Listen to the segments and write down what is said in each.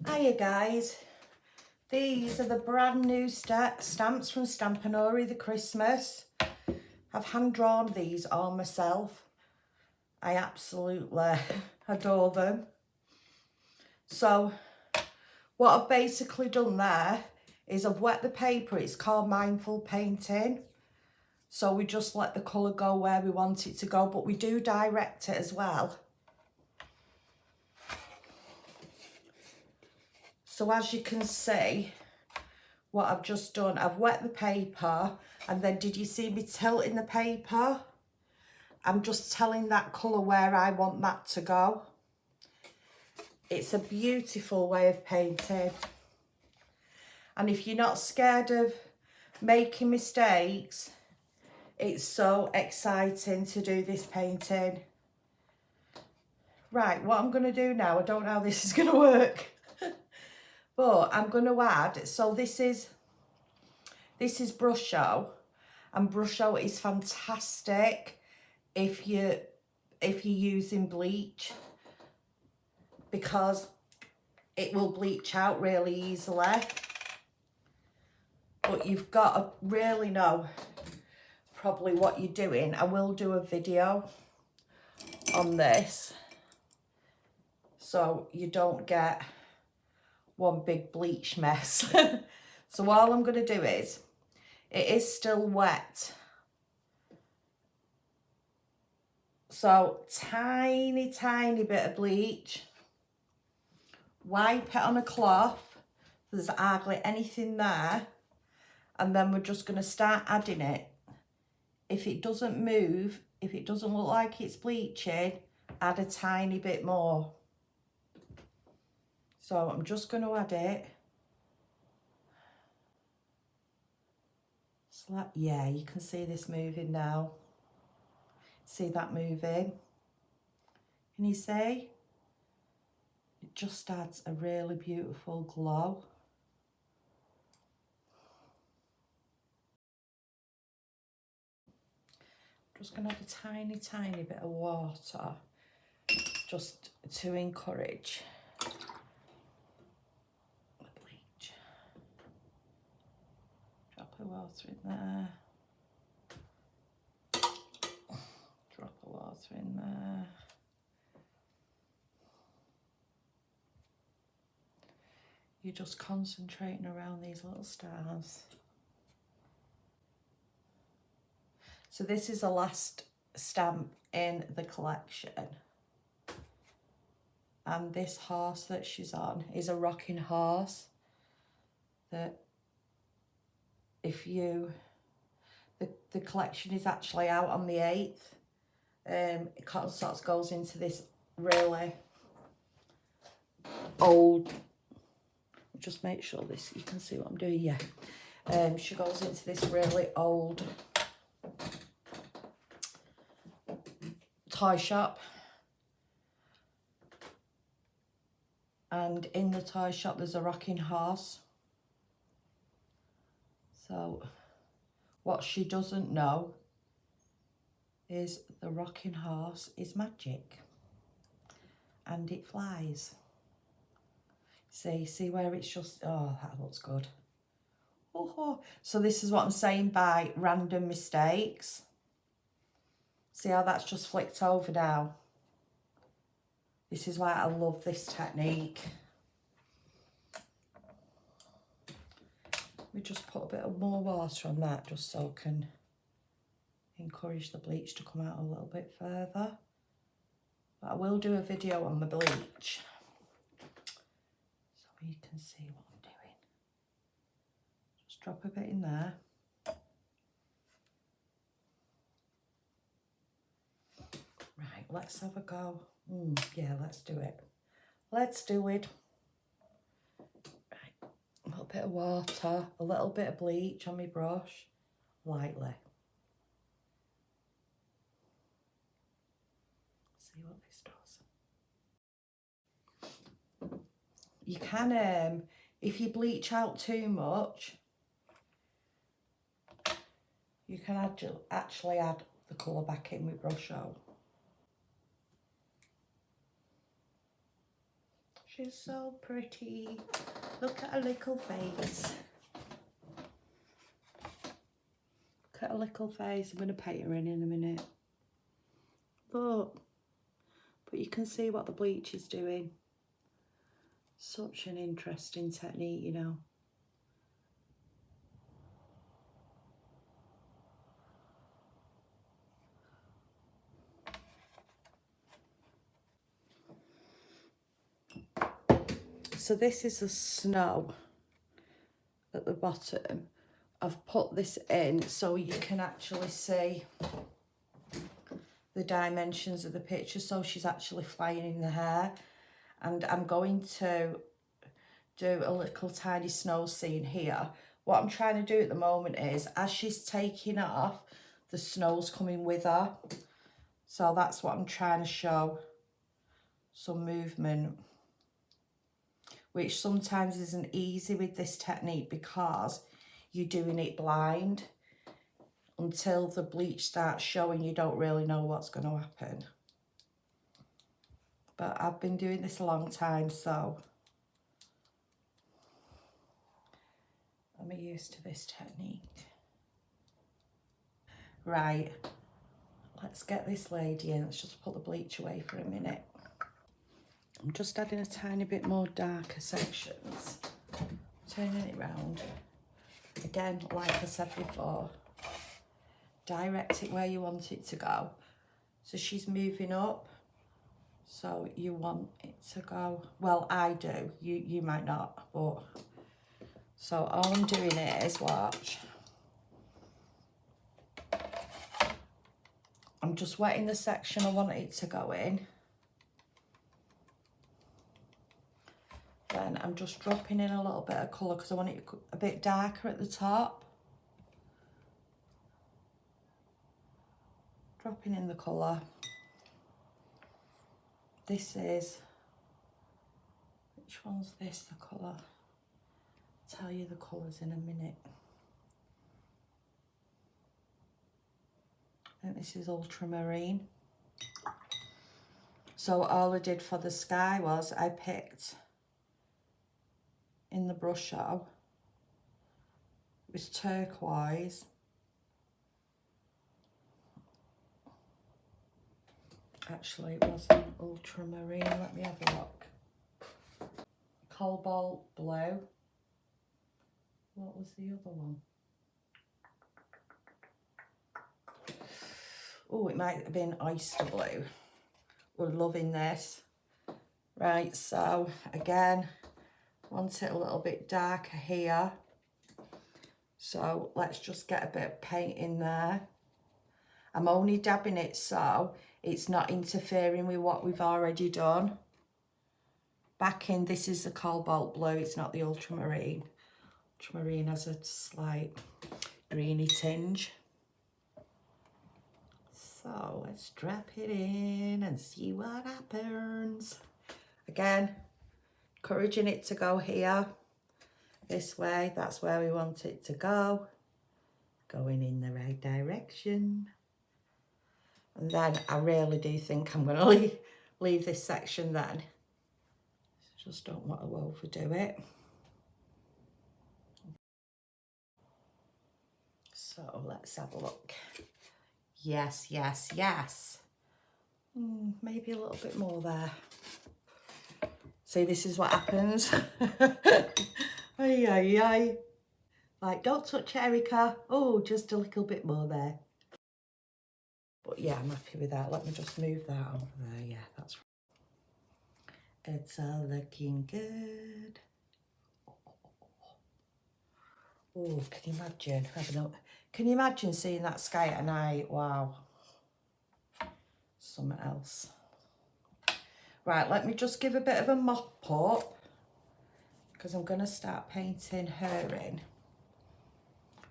Hiya guys, these are the brand new stamps from Stampanori, the Christmas. I've hand drawn these all myself. I absolutely adore them. So what I've basically done there is I've wet the paper. It's called mindful painting. So we just let the colour go where we want it to go, but we do direct it as well. So as you can see, what I've just done, I've wet the paper, and then did you see me tilting the paper? I'm just telling that colour where I want that to go. It's a beautiful way of painting. And if you're not scared of making mistakes, it's so exciting to do this painting. Right, what I'm going to do now, I don't know how this is going to work. But I'm going to add, so this is Brusho, and Brusho is fantastic if you're using bleach, because it will bleach out really easily. But you've got to really know probably what you're doing. I will do a video on this so you don't get one big bleach mess. So all I'm going to do is, it is still wet, so tiny bit of bleach, wipe it on a cloth, there's hardly anything there, and then we're just going to start adding it. If it doesn't move, if it doesn't look like it's bleaching, add a tiny bit more. So I'm just going to add it. So that, yeah, you can see this moving now. See that moving? Can you see? It just adds a really beautiful glow. Just going to add a tiny bit of water just to encourage the bleach. Drop of water in there. Drop of water in there. You're just concentrating around these little stars. So this is the last stamp in the collection. And this horse that she's on is a rocking horse. That if you, the collection is actually out on the 8th. Cotton Socks goes into this really old, just make sure this, you can see what I'm doing, yeah. She goes into this really old toy shop, and in the toy shop there's a rocking horse. So what she doesn't know is the rocking horse is magic and it flies. See where it's just, oh, that looks good. Oh, so this is what I'm saying by random mistakes. See how that's just flicked over now? This is why I love this technique. We just put a bit of more water on that just so I can encourage the bleach to come out a little bit further. But I will do a video on the bleach so you can see what I'm doing. Just drop a bit in there. Right, let's have a go. Yeah, let's do it. Let's do it. Right, a little bit of water, a little bit of bleach on my brush, lightly. See what this does. You can, if you bleach out too much, you can actually add the colour back in with Brusho. She's so pretty. Look at her little face. Look at her little face. I'm going to paint her in a minute. Look. But you can see what the bleach is doing. Such an interesting technique, you know. So this is the snow at the bottom. I've put this in so you can actually see the dimensions of the picture. So she's actually flying in the hair. And I'm going to do a little tiny snow scene here. What I'm trying to do at the moment is, as she's taking off, the snow's coming with her. So that's what I'm trying to show. Some movement, which sometimes isn't easy with this technique because you're doing it blind. Until the bleach starts showing, you don't really know what's going to happen. But I've been doing this a long time, so I'm used to this technique. Right, let's get this lady in. Let's just put the bleach away for a minute. I'm just adding a tiny bit more darker sections. Turning it round. Again, like I said before, direct it where you want it to go. So she's moving up. So you want it to go, well, I do. You might not, but so all I'm doing is, watch. I'm just wetting the section I want it to go in. Then I'm just dropping in a little bit of colour because I want it a bit darker at the top. Dropping in the colour. This is, which one's this, the colour? I'll tell you the colours in a minute. I think this is ultramarine. So all I did for the sky was I picked in the Brusho, it was turquoise. Actually, it wasn't ultramarine. Let me have a look. Cobalt blue. What was the other one? Oh, it might have been oyster blue. We're loving this. Right, so again, want it a little bit darker here. So let's just get a bit of paint in there. I'm only dabbing it so it's not interfering with what we've already done. Back in, this is the cobalt blue, it's not the ultramarine. Ultramarine has a slight greeny tinge. So let's drop it in and see what happens. Again, encouraging it to go here, this way, that's where we want it to go. Going in the right direction. And then I really do think I'm going to leave this section then. Just don't want to overdo it. So let's have a look. Yes, yes, yes. Maybe a little bit more there. See, this is what happens. Ay, ay, ay. Like, don't touch Erica. Oh, just a little bit more there. But yeah, I'm happy with that. Let me just move that over there. Yeah, that's right. It's all looking good. Oh, can you imagine? Can you imagine seeing that sky at night? Wow. Something else. Right, let me just give a bit of a mop up because I'm going to start painting her in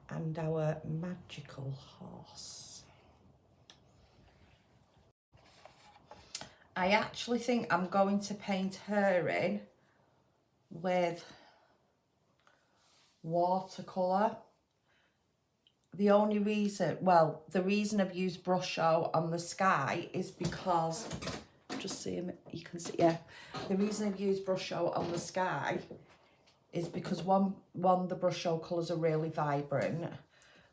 and our magical horse. I actually think I'm going to paint her in with watercolour. The only reason, well, the reason I've used Brusho on the sky is because just see them. You can see, yeah. The reason I've used Brusho on the sky is because one the Brusho colours are really vibrant,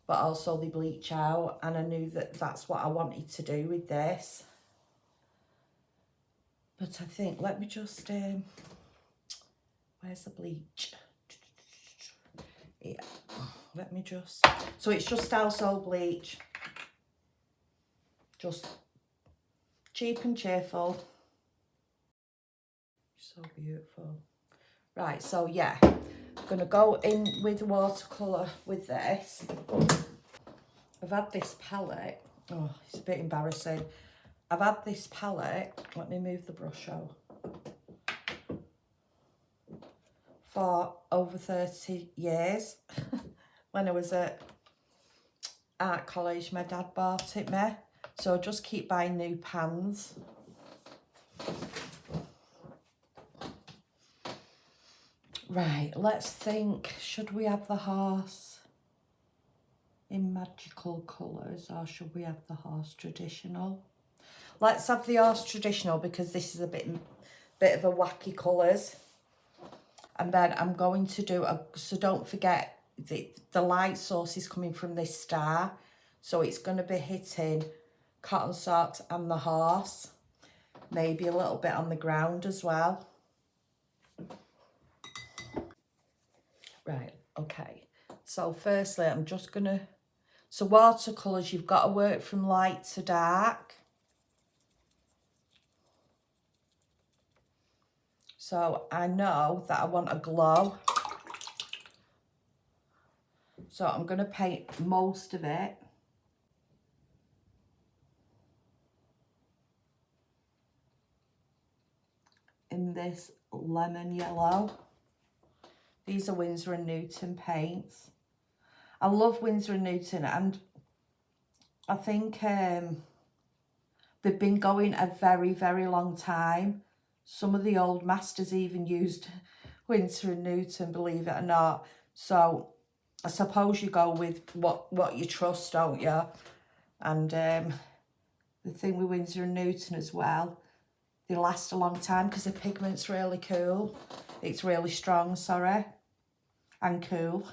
but also they bleach out, and I knew that that's what I wanted to do with this. But I think, let me just, where's the bleach? Yeah, let me just, so it's just household bleach. Just cheap and cheerful. So beautiful. Right, so yeah, I'm going to go in with watercolour with this. I've had this palette. Oh, it's a bit embarrassing. I've had this palette, let me move the brush out, for over 30 years. When I was at art college, my dad bought it me. So I just keep buying new pans. Right, let's think. Should we have the horse in magical colours, or should we have the horse traditional? Let's have the horse traditional, because this is a bit of a wacky colours. And then I'm going to do so don't forget the light source is coming from this star. So it's going to be hitting cotton socks and the horse. Maybe a little bit on the ground as well. Right, okay. So firstly, I'm just going to, so watercolours, you've got to work from light to dark. So I know that I want a glow. So I'm going to paint most of it. In this lemon yellow. These are Winsor & Newton paints. I love Winsor & Newton, and I think they've been going a very, very long time. Some of the old masters even used Winsor & Newton, believe it or not. So I suppose you go with what you trust, don't you? And the thing with Winsor & Newton as well, they last a long time because the pigment's really cool. It's really strong, sorry. And cool.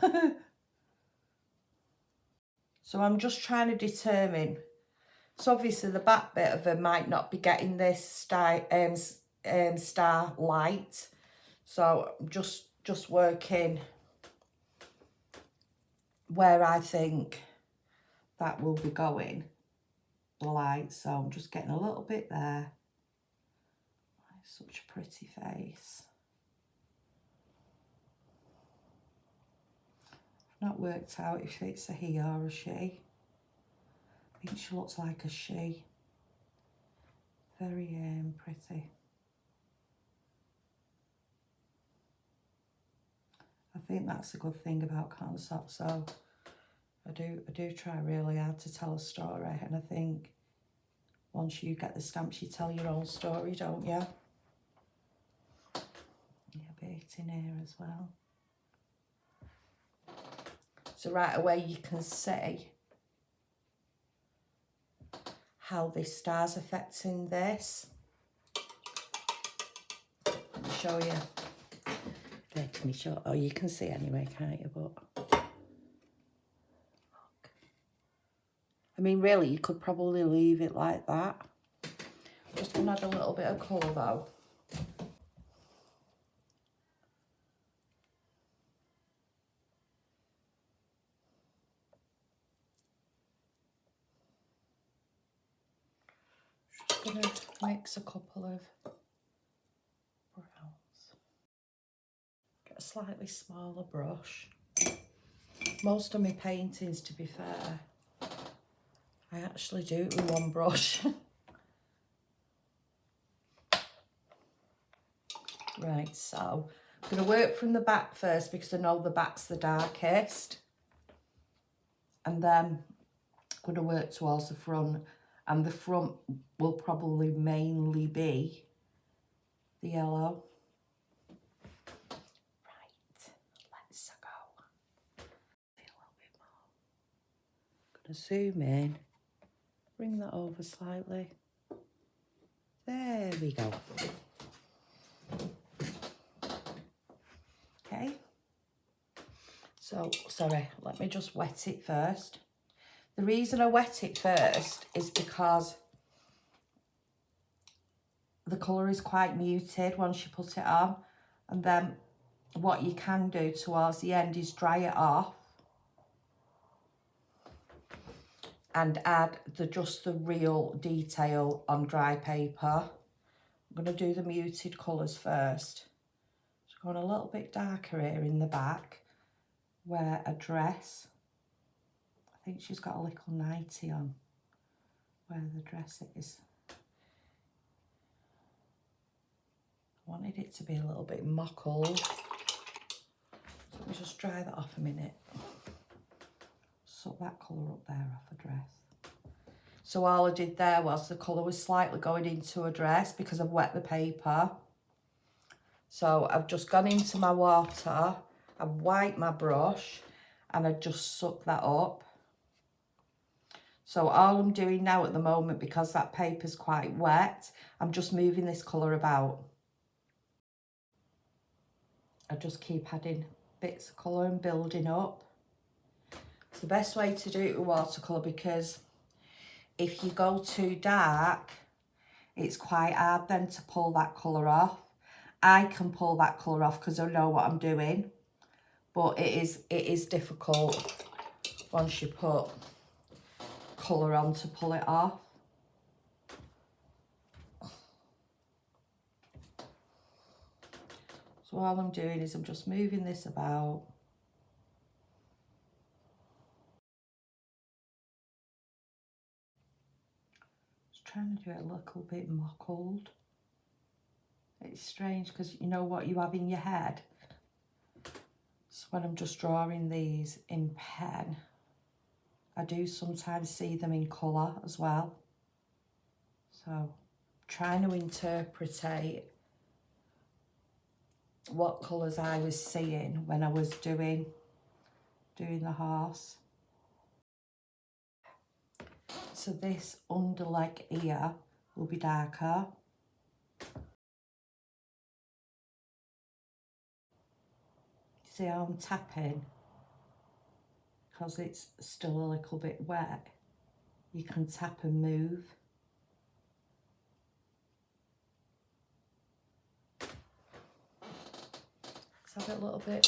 So I'm just trying to determine. So obviously the back bit of her might not be getting this star light. So I'm just working where I think that will be going, the light. So I'm just getting a little bit there. Such a pretty face. I've not worked out if it's a he or a she. I think she looks like a she. Very pretty. I think that's a good thing about cotton socks. So I do try really hard to tell a story, and I think once you get the stamps, you tell your own story, don't you? Yeah, a bit in here as well. So right away you can see how this star's affecting this. Let me show you. There, can you show? Oh, you can see anyway, can't you? But look. I mean, really, you could probably leave it like that. Just gonna add a little bit of colour though. Just gonna mix a couple of browns. Get a slightly smaller brush. Most of my paintings, to be fair, I actually do it with one brush. Right, so I'm going to work from the back first because I know the back's the darkest. And then I'm going to work towards the front. And the front will probably mainly be the yellow. Right, let's go. A little bit more. I'm going to zoom in, bring that over slightly. There we go. Okay. So, sorry, let me just wet it first. The reason I wet it first is because the colour is quite muted once you put it on. And then what you can do towards the end is dry it off and add just the real detail on dry paper. I'm going to do the muted colours first. Just going a little bit darker here in the back. Wear a dress. I think she's got a little nightie on where the dress is. I wanted it to be a little bit mottled. So let me just dry that off a minute. Suck that colour up there off a dress. So all I did there was the colour was slightly going into a dress because I've wet the paper. So I've just gone into my water, I've wiped my brush and I just suck that up. So all I'm doing now at the moment, because that paper's quite wet, I'm just moving this colour about. I just keep adding bits of colour and building up. It's the best way to do it with watercolour, because if you go too dark, it's quite hard then to pull that colour off. I can pull that colour off because I know what I'm doing, but it is difficult once you put colour on to pull it off. So all I'm doing is I'm just moving this about. Just trying to do it a little bit mottled. It's strange because you know what you have in your head. So when I'm just drawing these in pen, I do sometimes see them in colour as well. So trying to interpretate what colours I was seeing when I was doing the horse. So this underleg here will be darker. See how I'm tapping? Because it's still a little bit wet. You can tap and move. Let's have it a little bit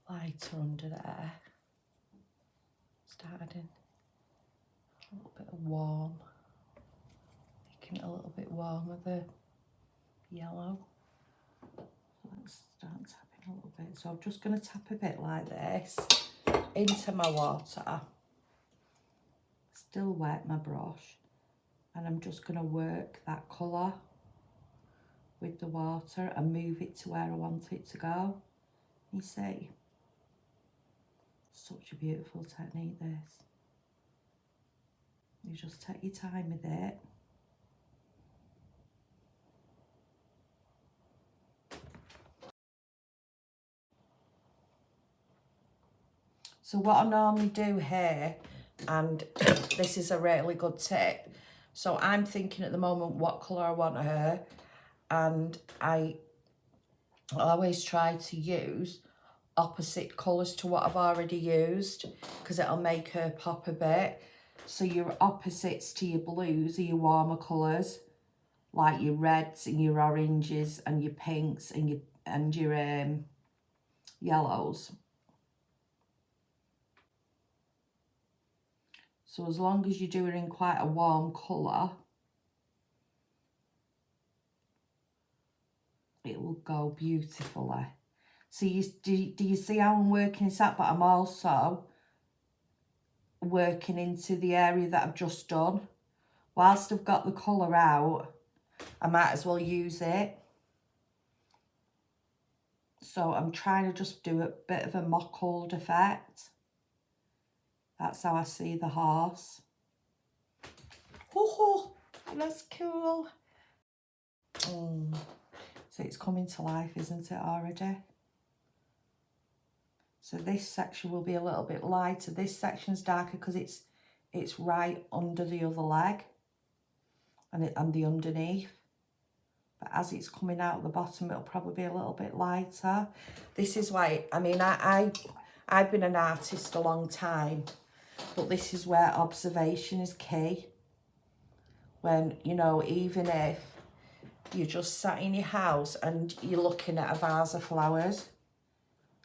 lighter under there. Start adding a little bit of warm. Making it a little bit warmer, the yellow. Let's start tapping a little bit. So I'm just going to tap a bit like this into my water. Still wet my brush. And I'm just going to work that colour with the water and move it to where I want it to go. You see? Such a beautiful technique, this. You just take your time with it. So what I normally do here, and this is a really good tip, so I'm thinking at the moment what colour I want her, and I always try to use opposite colours to what I've already used, because it'll make her pop a bit. So your opposites to your blues are your warmer colours, like your reds and your oranges and your pinks and your yellows. So as long as you do it in quite a warm colour, it will go beautifully. So do you see how I'm working this out? But I'm also working into the area that I've just done. Whilst I've got the colour out, I might as well use it. So I'm trying to just do a bit of a mottled effect. That's how I see the horse. Oh, that's cool. So it's coming to life, isn't it, already? So this section will be a little bit lighter. This section's darker because it's right under the other leg. and the underneath. But as it's coming out the bottom, it'll probably be a little bit lighter. This is why, I mean, I've been an artist a long time, but this is where observation is key. When, you know, even if you're just sat in your house and you're looking at a vase of flowers,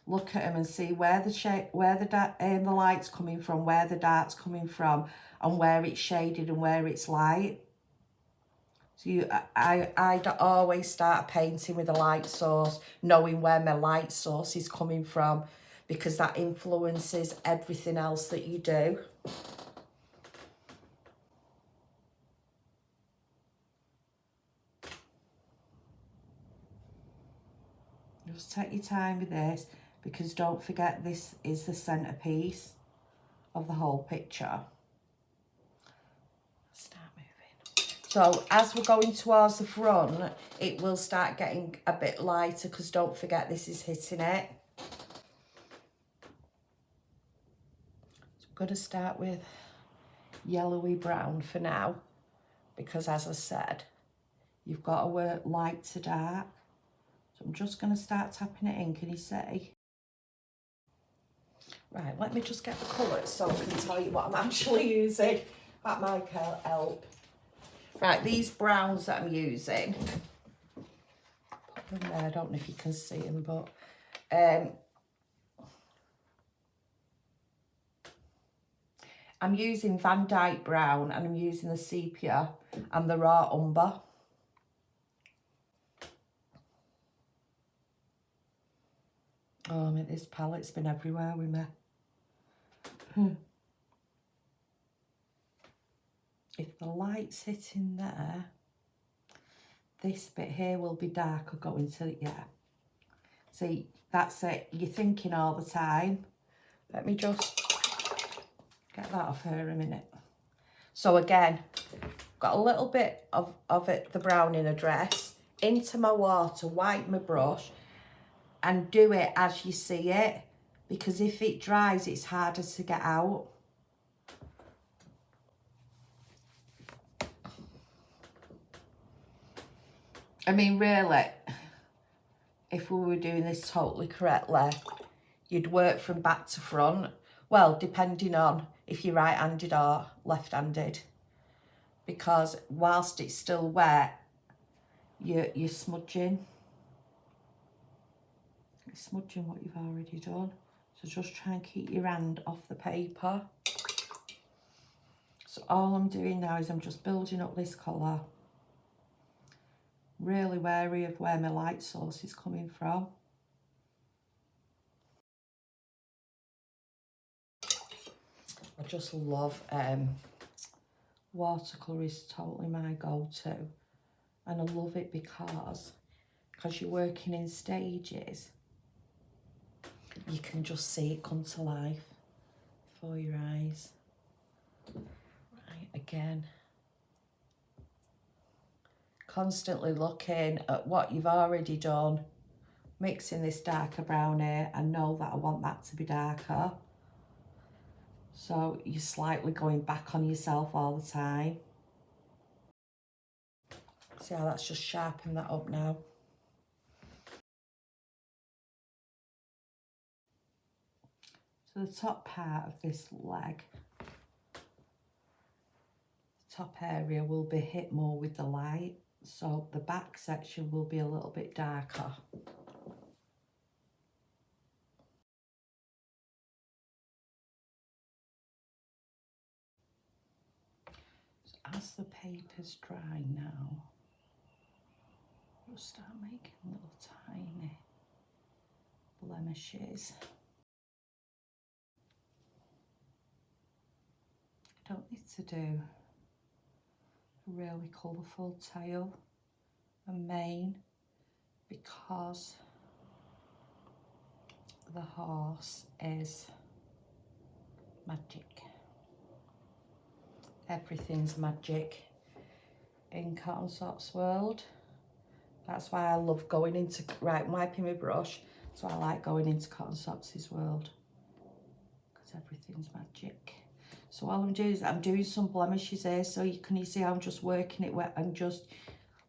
look at them and see where the shape, where the light's coming from, where the dark's coming from, and where it's shaded and where it's light. So I always start painting with a light source, knowing where my light source is coming from, because that influences everything else that you do. Just take your time with this, because don't forget this is the centerpiece of the whole picture. Start moving. So as we're going towards the front, it will start getting a bit lighter, because don't forget this is hitting it. So I'm going to start with yellowy brown for now, because as I said, you've got to work light to dark. So I'm just going to start tapping it in, can you see? Right, let me just get the colours so I can tell you what I'm actually using. That might help. Right, these browns that I'm using, put them there, I don't know if you can see them, but I'm using Van Dyke brown, and I'm using the sepia and the raw umber. Oh, I mean, this palette's been everywhere with me. If the light's hitting there, this bit here will be darker going to, yeah. See, that's it. You're thinking all the time. Let me just get that off her a minute. So again, got a little bit of it, the brown in a dress, into my water, wipe my brush, and do it as you see it, because if it dries, it's harder to get out. I mean, really, if we were doing this totally correctly, you'd work from back to front. Well, depending on if you're right-handed or left-handed. Because whilst it's still wet, you're smudging. You're smudging what you've already done. So just try and keep your hand off the paper. So all I'm doing now is I'm just building up this colour. Really wary of where my light source is coming from. I just love watercolour is totally my go-to, and I love it because you're working in stages, you can just see it come to life before your eyes. Right, again, constantly looking at what you've already done, mixing this darker brown here. I know that I want that to be darker. So you're slightly going back on yourself all the time. See how that's just sharpened that up now. So the top part of this leg, the top area will be hit more with the light. So the back section will be a little bit darker. As the paper's dry now, we'll start making little tiny blemishes. I don't need to do a really colourful tail and mane, because the horse is magic. Everything's magic in Cotton Socks world. That's why I love going into, right, wiping my brush. That's why I like going into Cotton Socks' world, because everything's magic. So all I'm doing is I'm doing some blemishes here, so you see how I'm just working it wet and just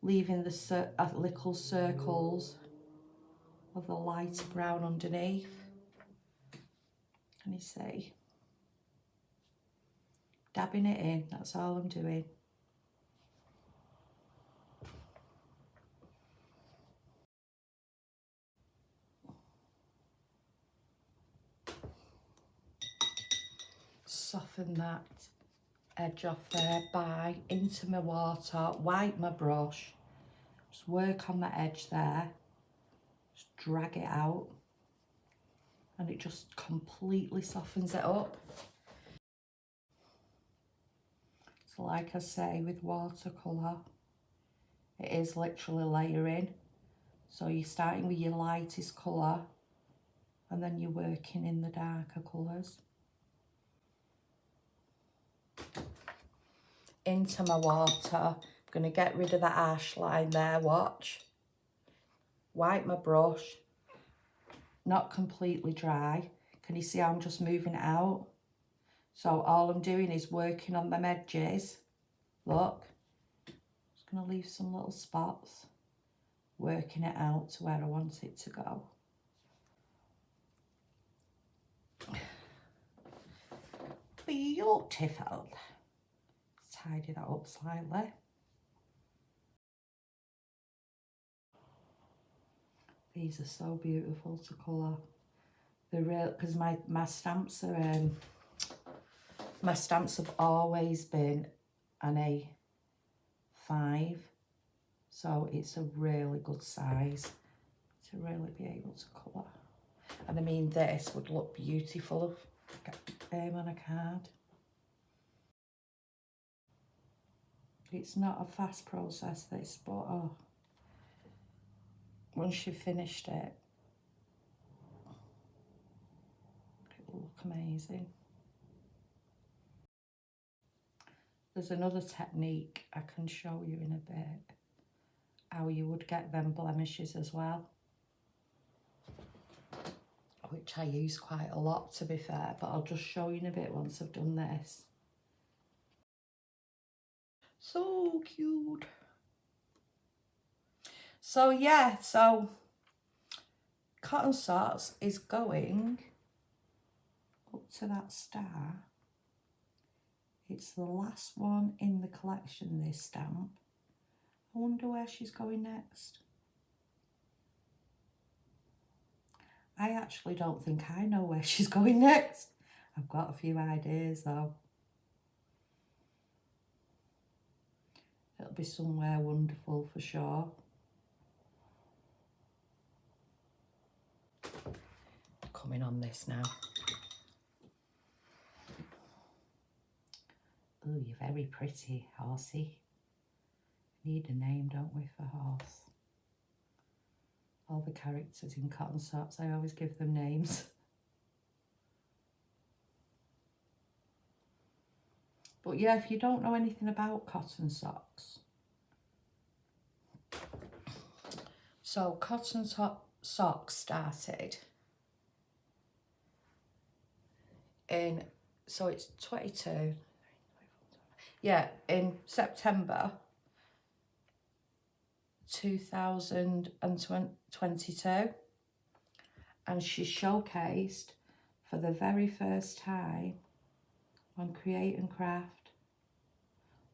leaving the little circles of the light brown underneath. Can you see? Dabbing it in, that's all I'm doing. Soften that edge off there by into my water, wipe my brush, just work on the edge there, just drag it out, and it just completely softens it up. So like I say, with watercolour, it is literally layering. So you're starting with your lightest colour and then you're working in the darker colours. Into my water, I'm going to get rid of the ash line there, watch. Wipe my brush, not completely dry. Can you see how I'm just moving it out? So all I'm doing is working on them edges. Look, just going to leave some little spots, working it out to where I want it to go. Beautiful. Let's tidy that up slightly. These are so beautiful to colour. They're real, because my stamps are my stamps have always been an A5, so it's a really good size to really be able to colour. And I mean, this would look beautiful on a card. It's not a fast process, this, but oh, once you've finished it, it will look amazing. There's another technique I can show you in a bit, how you would get them blemishes as well, which I use quite a lot, to be fair, but I'll just show you in a bit once I've done this. So cute. So yeah, so Cotton Socks is going up to that star. It's the last one in the collection, this stamp. I wonder where she's going next. I actually don't think I know where she's going next. I've got a few ideas though. It'll be somewhere wonderful for sure. Coming on this now. Oh, you're very pretty, horsey. Need a name, don't we, for horse? All the characters in Cotton Socks, I always give them names. But yeah, if you don't know anything about Cotton Socks. So Cotton Socks started in, so it's 22. Yeah, in September 2022, and she showcased for the very first time on Create and Craft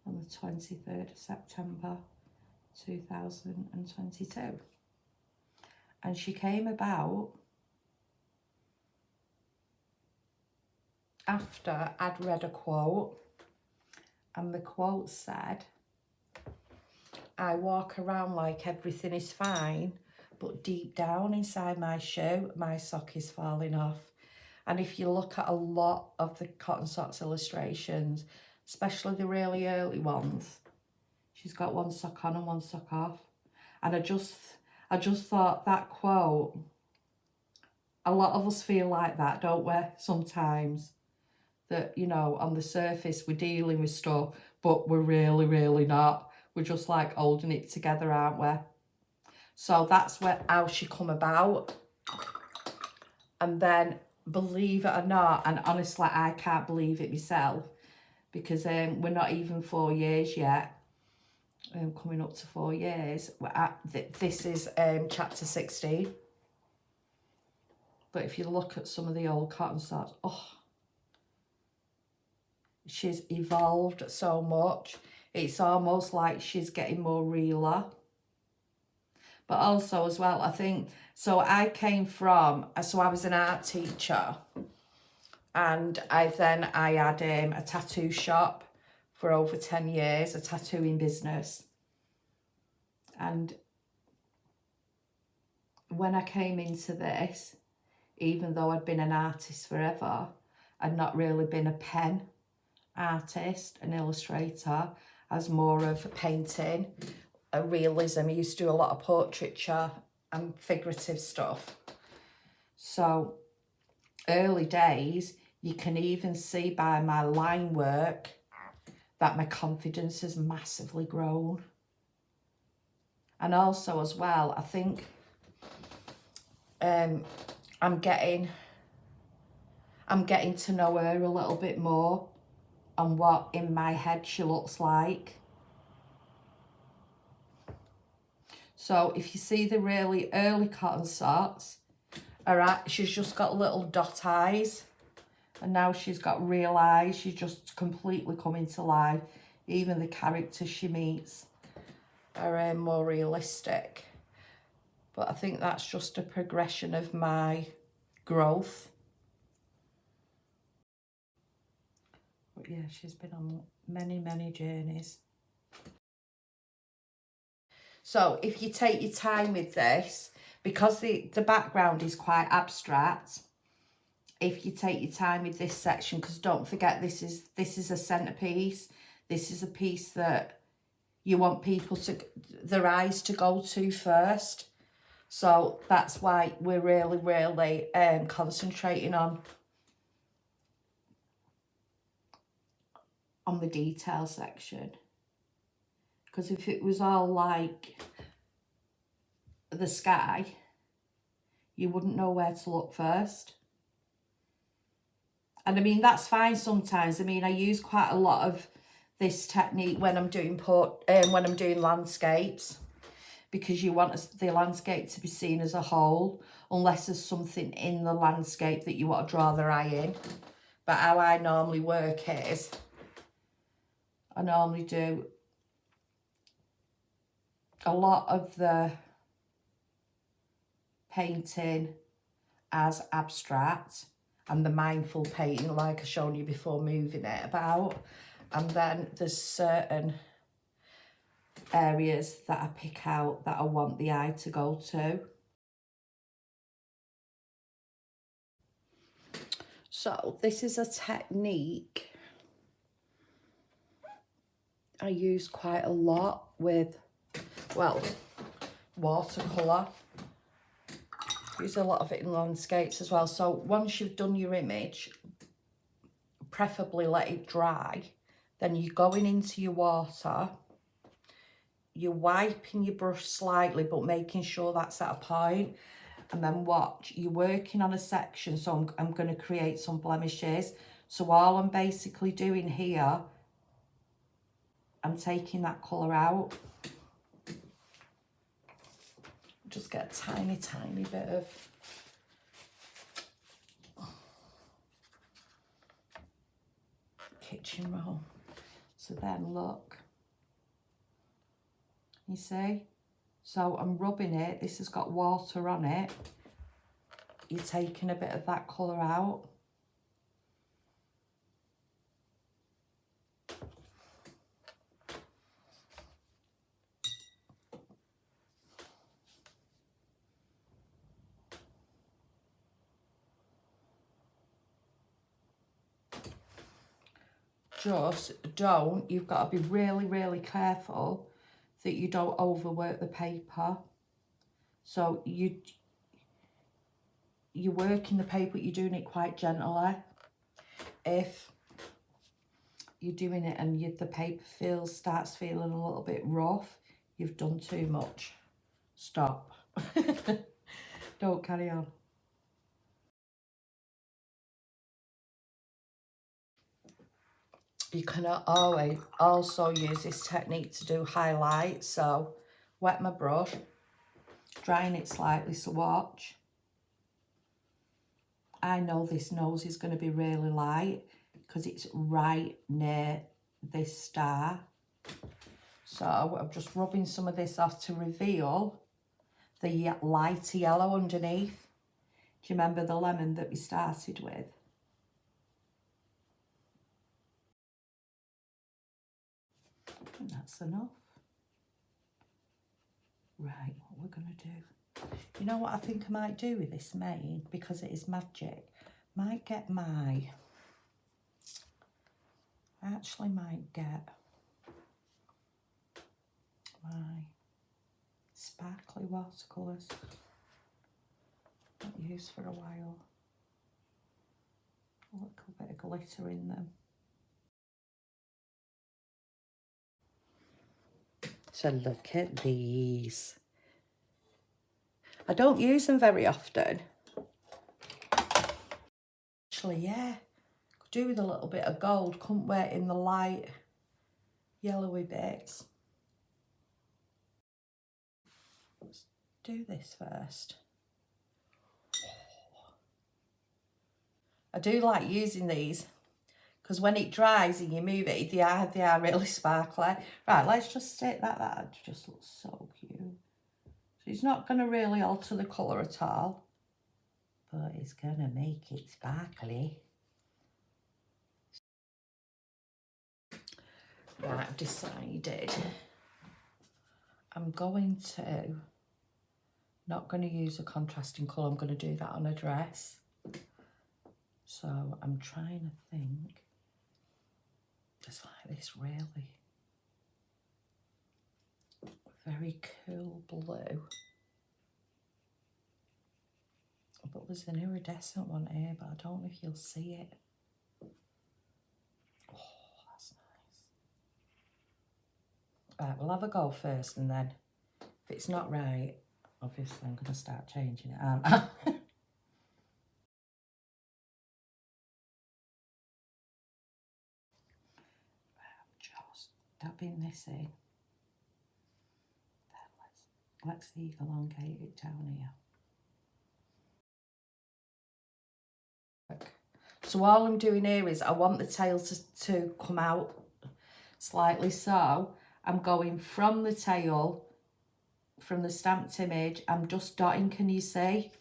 on the 23rd of September 2022, and she came about after I'd read a quote, and the quote said, I walk around like everything is fine, but deep down inside my shoe, my sock is falling off. And if you look at a lot of the Cotton Socks illustrations, especially the really early ones, she's got one sock on and one sock off. And I just thought that quote, a lot of us feel like that, don't we, sometimes? That, you know, on the surface we're dealing with stuff, but we're really, really not. We're just like holding it together, aren't we? So that's how she come about. And then, believe it or not, and honestly I can't believe it myself, because we're not even 4 years yet. Coming up to 4 years. This is chapter 16. But if you look at some of the old cotton starts, oh, she's evolved so much. It's almost like she's getting more realer. But also as well, I think, so I came from, so I was an art teacher, and I had a tattoo shop for over 10 years, a tattooing business. And when I came into this, even though I'd been an artist forever, I'd not really been a pen artist, an illustrator. I was more of a painting, a realism. I used to do a lot of portraiture and figurative stuff. So early days, you can even see by my line work that my confidence has massively grown. And also as well, I think I'm getting to know her a little bit more on what in my head she looks like. So if you see the really early cotton sorts, alright, she's just got little dot eyes, and now she's got real eyes. She's just completely coming to life. Even the characters she meets are more realistic. But I think that's just a progression of my growth. But yeah, she's been on many, many journeys. So if you take your time with this, because the background is quite abstract, if you take your time with this section, because don't forget, this is a centerpiece. This is a piece that you want people to, their eyes to go to first. So that's why we're really, really concentrating on the detail section. Because if it was all like the sky, you wouldn't know where to look first. And I mean, that's fine sometimes. I mean, I use quite a lot of this technique when I'm doing landscapes, because you want the landscape to be seen as a whole, unless there's something in the landscape that you want to draw their eye in. But how I normally work is, I normally do a lot of the painting as abstract and the mindful painting, like I've shown you before, moving it about. And then there's certain areas that I pick out that I want the eye to go to. So this is a technique I use quite a lot with, well, watercolour. Use a lot of it in landscapes as well. So once you've done your image, preferably let it dry, then you're going into your water, you're wiping your brush slightly but making sure that's at a point, and then watch, you're working on a section. So I'm going to create some blemishes. So all I'm basically doing here, I'm taking that colour out. Just get a tiny, tiny bit of kitchen roll. So then look, you see? So I'm rubbing it, this has got water on it. You're taking a bit of that colour out. Just don't, you've got to be really, really careful that you don't overwork the paper. So you're working the paper, you're doing it quite gently. If you're doing it and the paper starts feeling a little bit rough, you've done too much. Stop. Don't carry on. You can always also use this technique to do highlights. So wet my brush, drying it slightly, so watch. I know this nose is going to be really light because it's right near this star. So I'm just rubbing some of this off to reveal the lighter yellow underneath. Do you remember the lemon that we started with? And that's enough. Right, what we're going to do. You know what I think I might do with this mane, because it is magic? I actually might get my sparkly watercolours. Not used for a while. A little bit of glitter in them. So look at these. I don't use them very often. Actually, yeah, could do with a little bit of gold, couldn't wear it in the light yellowy bits. Let's do this first. I do like using these because when it dries and you move it, they are really sparkly. Right, let's just stick that. That just looks so cute. So it's not going to really alter the colour at all, but it's going to make it sparkly. Right, I've decided I'm not going to use a contrasting colour. I'm going to do that on a dress. So I'm trying to think, just like this really very cool blue. But there's an iridescent one here, but I don't know if you'll see it. Oh, that's nice. Right, we'll have a go first, and then if it's not right, obviously I'm going to start changing it, aren't I? Just dabbing this in. Then let's elongate it down here. So all I'm doing here is I want the tail to come out slightly, so I'm going from the tail, from the stamped image, I'm just dotting, can you see?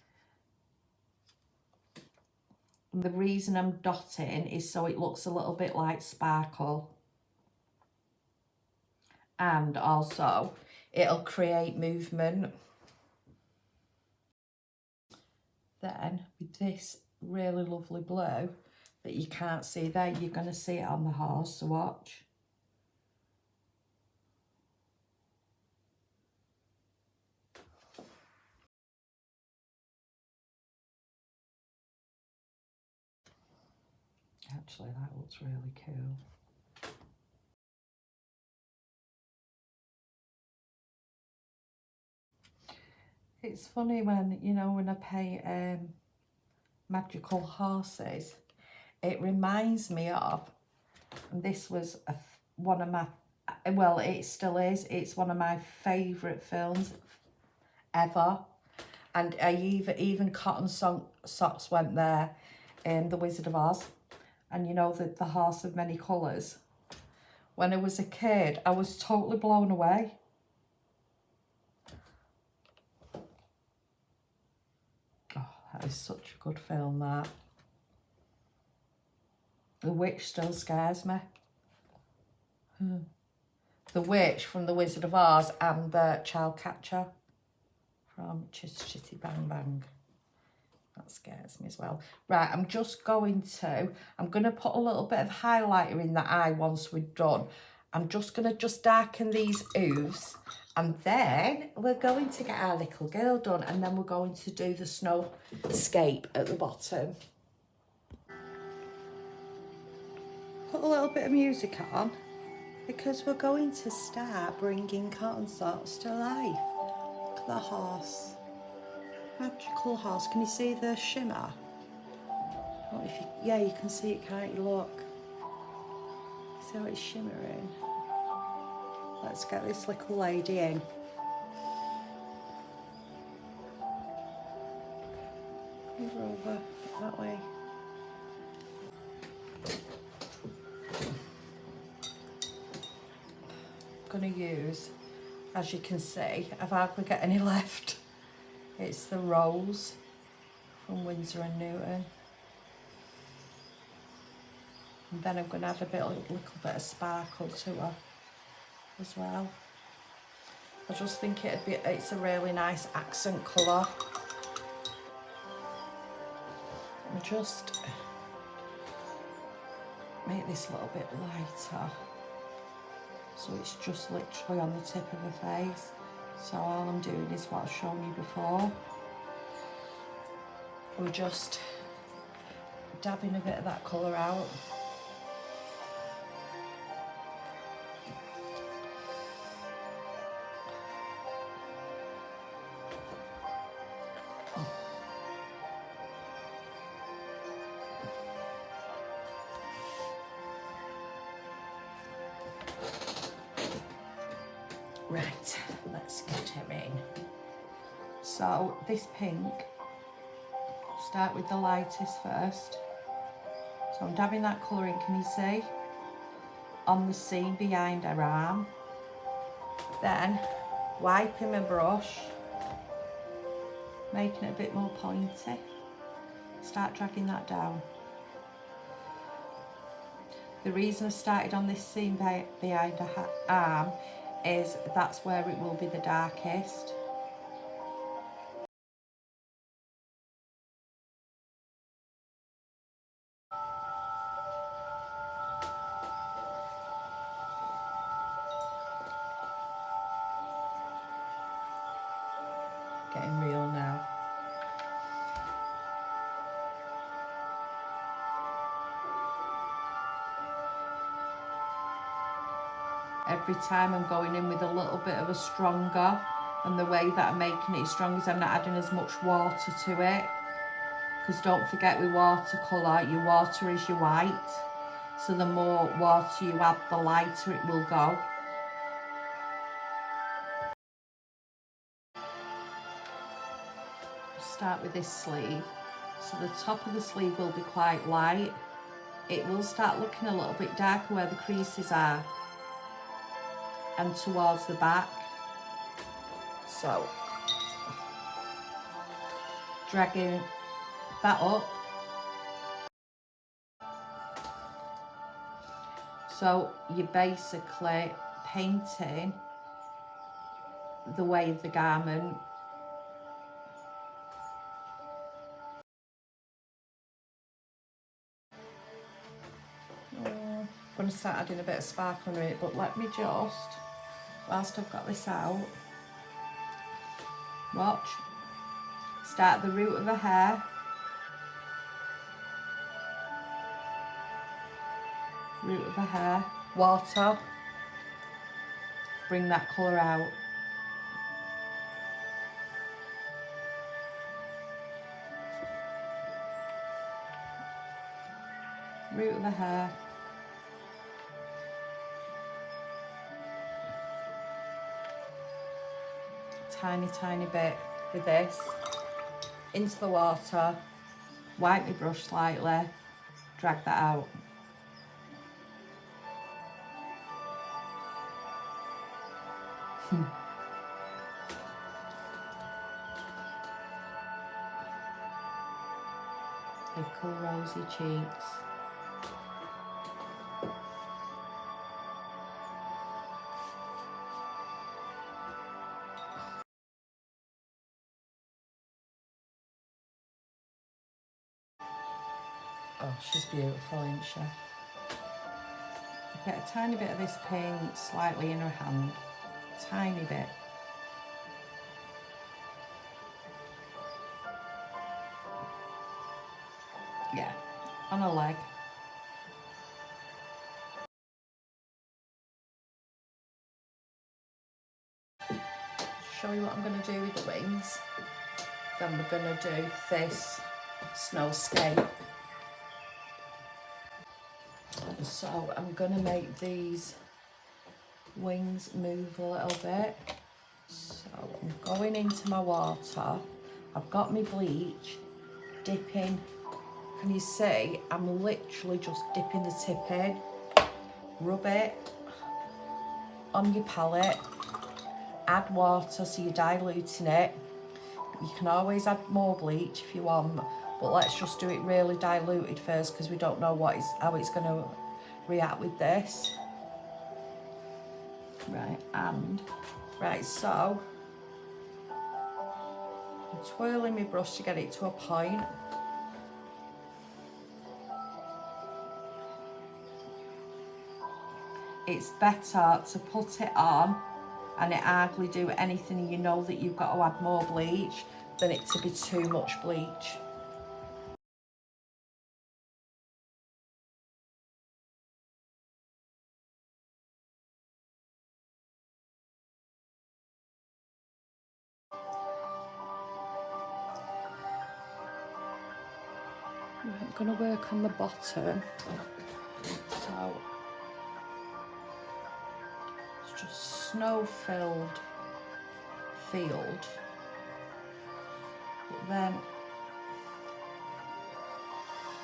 And the reason I'm dotting is so it looks a little bit like sparkle. And also it'll create movement. Then with this really lovely blue that you can't see there, you're going to see it on the horse, so watch. Actually, that looks really cool. It's funny when, you know, when I paint magical horses, it reminds me of, and this was one of my, well, it still is, it's one of my favourite films ever. And I even Cotton Socks went there in The Wizard of Oz. And you know, the horse of many colours. When I was a kid, I was totally blown away. Oh, that is such a good film, that. The witch still scares me. The witch from The Wizard of Oz and the child catcher from Chitty Bang Bang. That scares me as well. Right, I'm going to put a little bit of highlighter in the eye once we're done. I'm just going to darken these oofs, and then we're going to get our little girl done, and then we're going to do the snowscape at the bottom. Put a little bit of music on, because we're going to start bringing Cotton Socks to life. Look at the horse. Magical horse. Can you see the shimmer? Oh, yeah, you can see it, can't you? Look. So it's shimmering. Let's get this little lady in. Move her over that way. I'm going to use, as you can see, I've hardly got any left. It's the Rose from Winsor and Newton. And then I'm going to add a little bit of sparkle to her as well. I just think it's a really nice accent colour. And just make this a little bit lighter. So it's just literally on the tip of her face. So all I'm doing is what I've shown you before. We're just dabbing a bit of that colour out. Right, let's get her in. So this pink, start with the lightest first. So I'm dabbing that colour in, can you see? On the seam behind her arm. Then wiping my brush, making it a bit more pointy. Start dragging that down. The reason I started on this seam behind her arm is that's where it will be the darkest. Getting real now. Every time I'm going in with a little bit of a stronger, and the way that I'm making it strong is I'm not adding as much water to it, because don't forget with watercolour, your water is your white, so the more water you add, the lighter it will go. Start with this sleeve, so the top of the sleeve will be quite light. It will start looking a little bit darker where the creases are and towards the back. So dragging that up. So you're basically painting the way of the garment. I'm going to start adding a bit of sparkle in it, but let me just, whilst I've got this out, watch. Start at the root of her hair. Root of her hair. Water. Bring that colour out. Root of her hair. Tiny bit with this. Into the water. Wipe my brush slightly. Drag that out. Little rosy cheeks. Oh, she's beautiful, isn't she? Get a tiny bit of this pink slightly in her hand. Tiny bit. Yeah, on her leg. Show you what I'm going to do with the wings. Then we're going to do this snowscape. So I'm gonna make these wings move a little bit. So I'm going into my water. I've got my bleach, dipping. Can you see? I'm literally just dipping the tip in. Rub it on your palette. Add water so you're diluting it. You can always add more bleach if you want, but let's just do it really diluted first because we don't know how it's going to react with this. Right, so I'm twirling my brush to get it to a point. It's better to put it on and it hardly do anything and you know that you've got to add more bleach than it to be too much bleach. I'm going to work on the bottom. So it's just snow-filled field. But then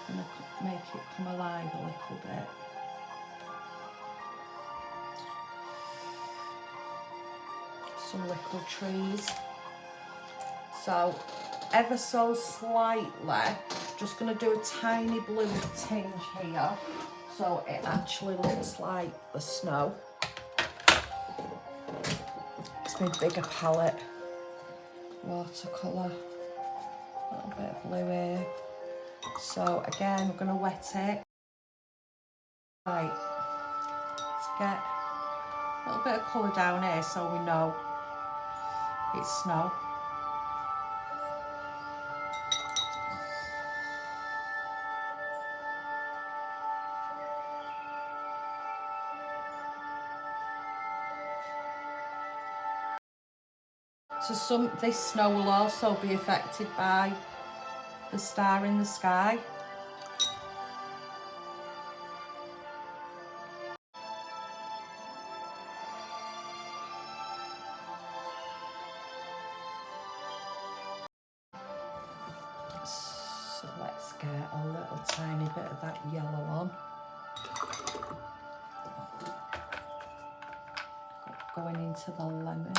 I'm going to make it come alive a little bit. Some little trees. So ever so slightly, just going to do a tiny blue tinge here so it actually looks like the snow. It's my bigger palette. Watercolour, a little bit of blue here. So again, we're going to wet it. Right, let's get a little bit of colour down here so we know it's snow. So this snow will also be affected by the star in the sky. So let's get a little tiny bit of that yellow on. Going into the lemon.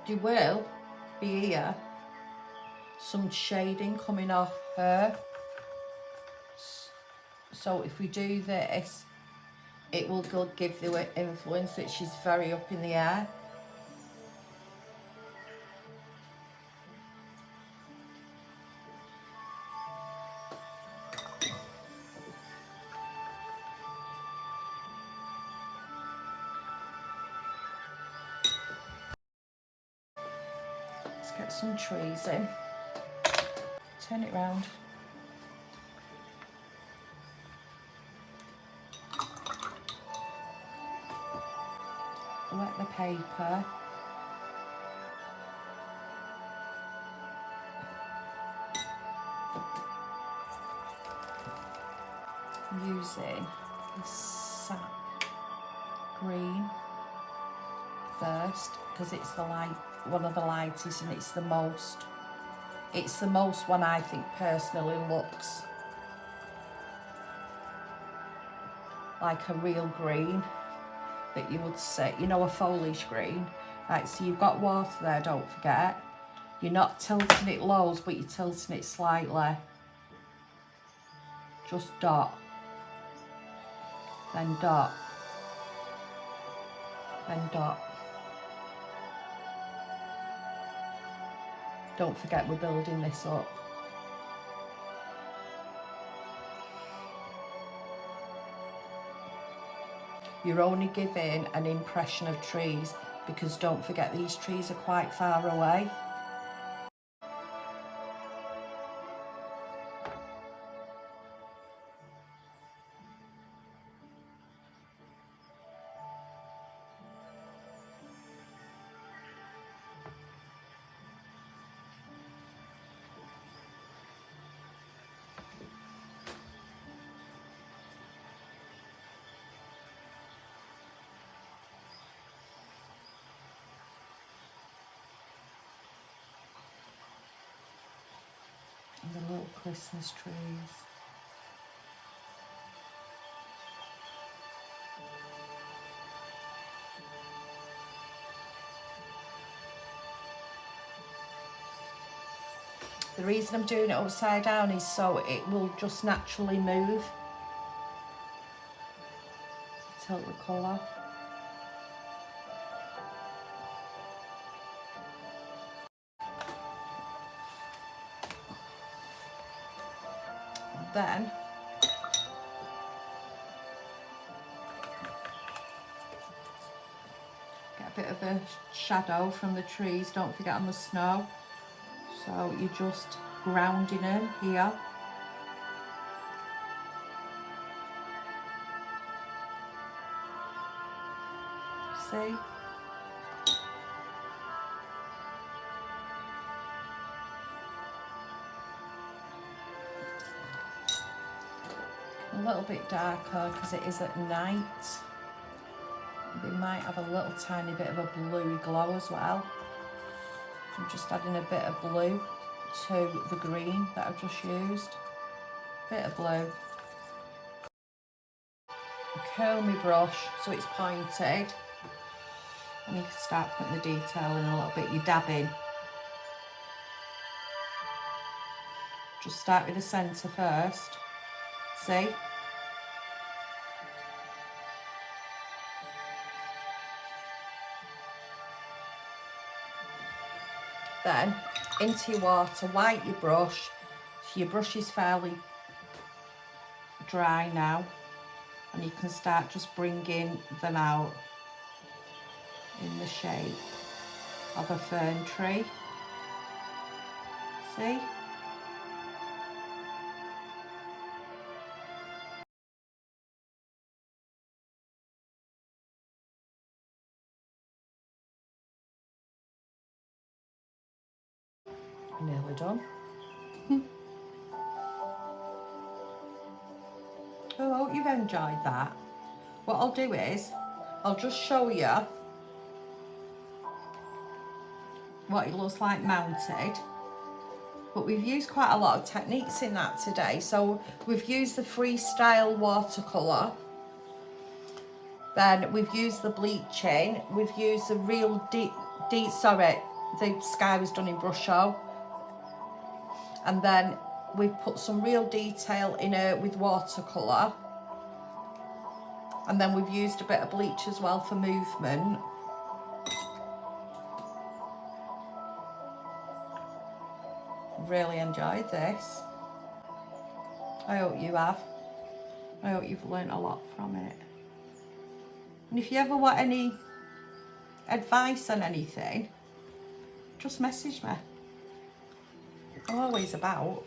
There will be here some shading coming off her. So if we do this, it will give the influence that she's very up in the air. Let's get some trees in. Turn it round. Wet the paper. Using the sap green first because it's the one of the lightest and it's the most one I think personally looks like a real green that you would say, you know, a foliage green. Right, so you've got water there, don't forget. You're not tilting it loads, but you're tilting it slightly. Just dot. Then dot. Then dot. Don't forget we're building this up. You're only giving an impression of trees because don't forget these trees are quite far away. And the little Christmas trees. The reason I'm doing it upside down is so it will just naturally move. Tilt the colour. Then get a bit of a shadow from the trees, don't forget, on the snow. So you're just grounding them here. See? A little bit darker because it is at night. They might have a little tiny bit of a bluey glow as well. I'm just adding a bit of blue to the green that I've just used. Bit of blue. Curl my brush so it's pointed. And you can start putting the detail in a little bit. You dab in. Just start with the centre first. See? Then into your water, wipe your brush. So your brush is fairly dry now, and you can start just bringing them out in the shape of a fern tree. See? Nearly done. Oh, I hope you've enjoyed that. What I'll do is, I'll just show you what it looks like mounted. But we've used quite a lot of techniques in that today. So we've used the freestyle watercolour. Then we've used the bleaching. We've used the real the sky was done in Brusho. And then we've put some real detail in it with watercolour. And then we've used a bit of bleach as well for movement. Really enjoyed this. I hope you have. I hope you've learnt a lot from it. And if you ever want any advice on anything, just message me. I'm always about.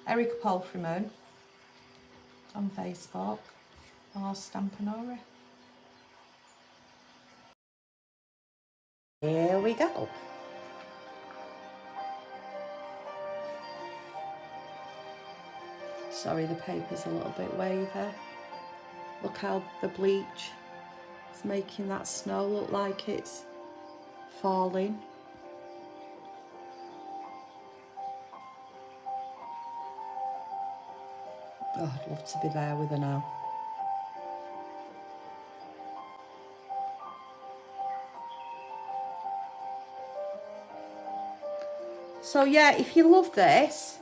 Erica Palfreyman on Facebook or Stampanori. Here we go. Sorry, the paper's a little bit wavy. Look how the bleach is making that snow look like it's falling. Oh, I'd love to be there with her now. So yeah, if you love this,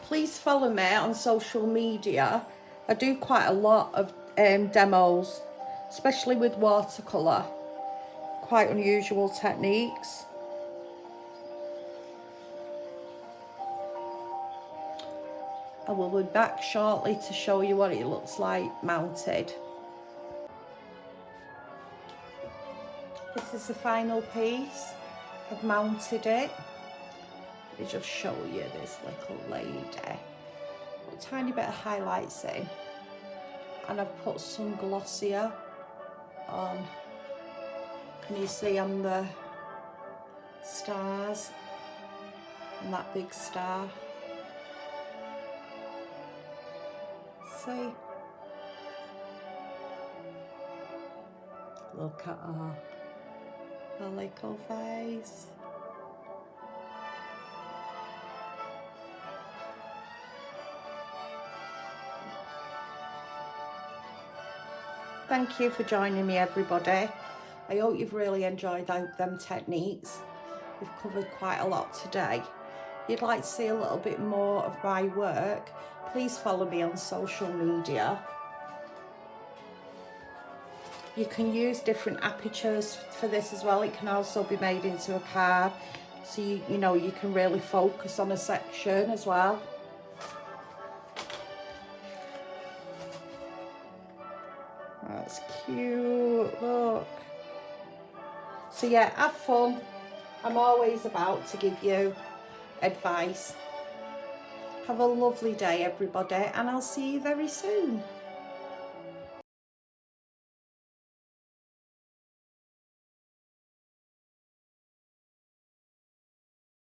please follow me on social media. I do quite a lot of demos, especially with watercolour. Quite unusual techniques. I will be back shortly to show you what it looks like mounted. This is the final piece. I've mounted it. Let me just show you this little lady. A tiny bit of highlights in. And I've put some glossier on. Can you see on the stars? And that big star. See? Look at her. A little face. Thank you for joining me, everybody. I hope you've really enjoyed them techniques. We've covered quite a lot today. If you'd like to see a little bit more of my work, please follow me on social media. You can use different apertures for this as well. It can also be made into a card, so you know you can really focus on a section as well. That's cute, look. So yeah, have fun. I'm always about to give you advice. Have a lovely day, everybody, and I'll see you very soon.